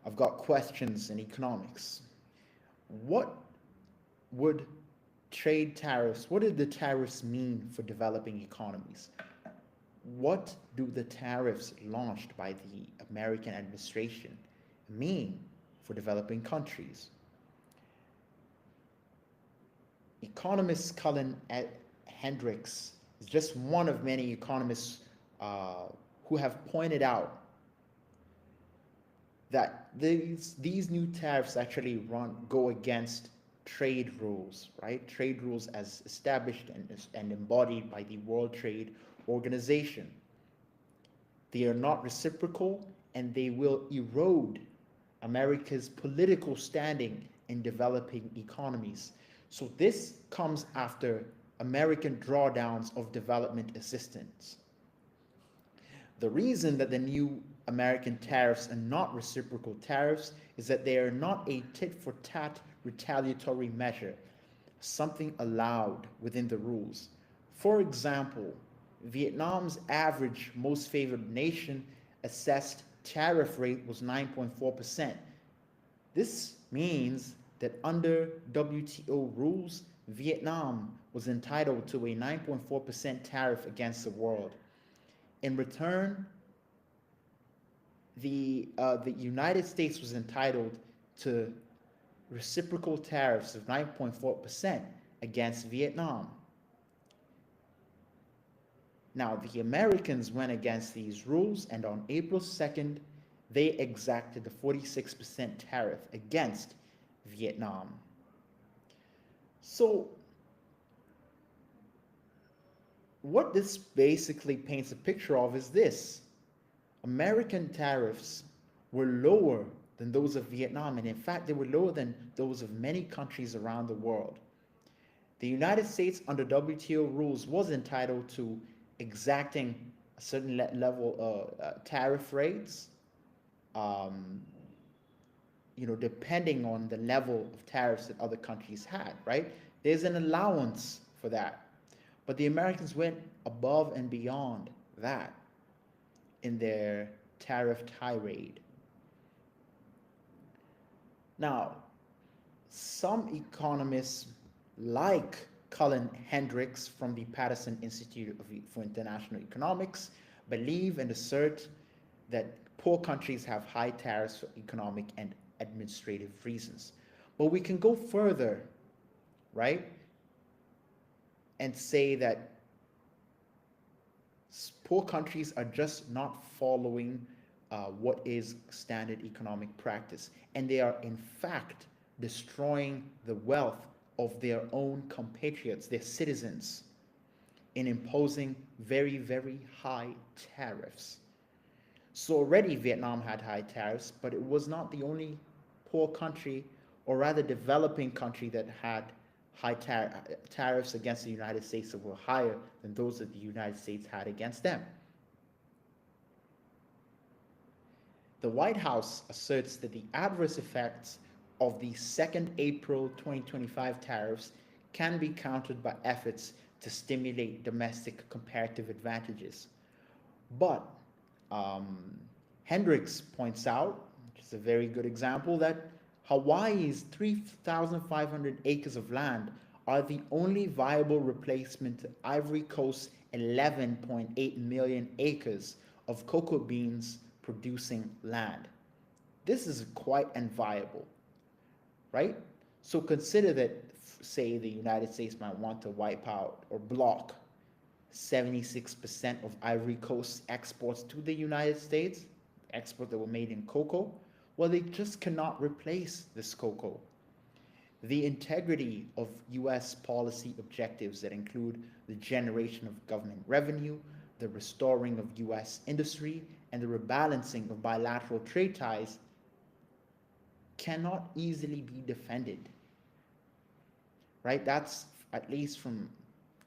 I've got questions in economics. What would what did the tariffs mean for developing economies? What do the tariffs launched by the American administration mean for developing countries? Economist Cullen Hendricks is just one of many economists who have pointed out that these new tariffs actually go against trade rules, right? Trade rules as established and embodied by the World Trade Organization. They are not reciprocal and they will erode America's political standing in developing economies. So this comes after American drawdowns of development assistance. The reason that the new American tariffs are not reciprocal tariffs is that they are not a tit-for-tat retaliatory measure, something allowed within the rules. For example, Vietnam's average most favored nation assessed tariff rate was 9.4%. This means that under WTO rules, Vietnam was entitled to a 9.4% tariff against the world. In return, the United States was entitled to reciprocal tariffs of 9.4% against Vietnam. Now, the Americans went against these rules, and on April 2nd, they exacted the 46% tariff against Vietnam. So, what this basically paints a picture of is this. American tariffs were lower than those of Vietnam, and in fact, they were lower than those of many countries around the world. The United States, under WTO rules, was entitled to exacting a certain level of tariff rates, depending on the level of tariffs that other countries had, right? There's an allowance for that. But the Americans went above and beyond that in their tariff tirade. Now, some economists like Cullen Hendricks from the Patterson Institute for International Economics believe and assert that poor countries have high tariffs for economic and administrative reasons. But we can go further, right? And say that poor countries are just not following what is standard economic practice. And they are, in fact, destroying the wealth of their own compatriots, their citizens, in imposing very, very high tariffs. So already Vietnam had high tariffs, but it was not the only poor country, or rather developing country, that had high tariffs against the United States that were higher than those that the United States had against them. The White House asserts that the adverse effects of the 2nd April 2025 tariffs can be countered by efforts to stimulate domestic comparative advantages. But Hendricks points out, which is a very good example, that Hawaii's 3,500 acres of land are the only viable replacement to Ivory Coast's 11.8 million acres of cocoa beans producing land. This is quite unviable, right? So consider that, say, the United States might want to wipe out or block 76% of Ivory Coast's exports to the United States, exports that were made in cocoa. Well, they just cannot replace this cocoa. The integrity of U.S. policy objectives that include the generation of government revenue, the restoring of U.S. industry, and the rebalancing of bilateral trade ties cannot easily be defended, right? That's at least from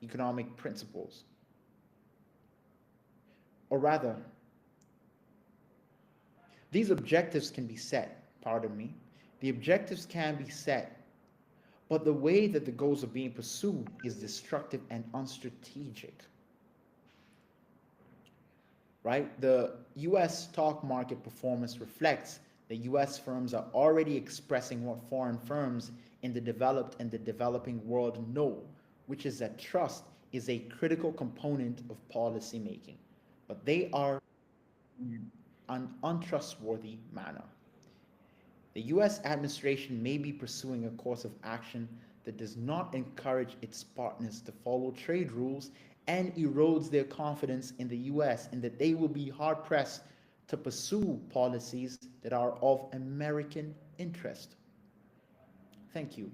economic principles. Or rather, these objectives can be set, the objectives can be set, but the way that the goals are being pursued is destructive and unstrategic, right? The US stock market performance reflects The US firms are already expressing what foreign firms in the developed and the developing world know, which is that trust is a critical component of policy making, but they are in an untrustworthy manner. The US administration may be pursuing a course of action that does not encourage its partners to follow trade rules and erodes their confidence in the US, and that they will be hard pressed to pursue policies that are of American interest. Thank you.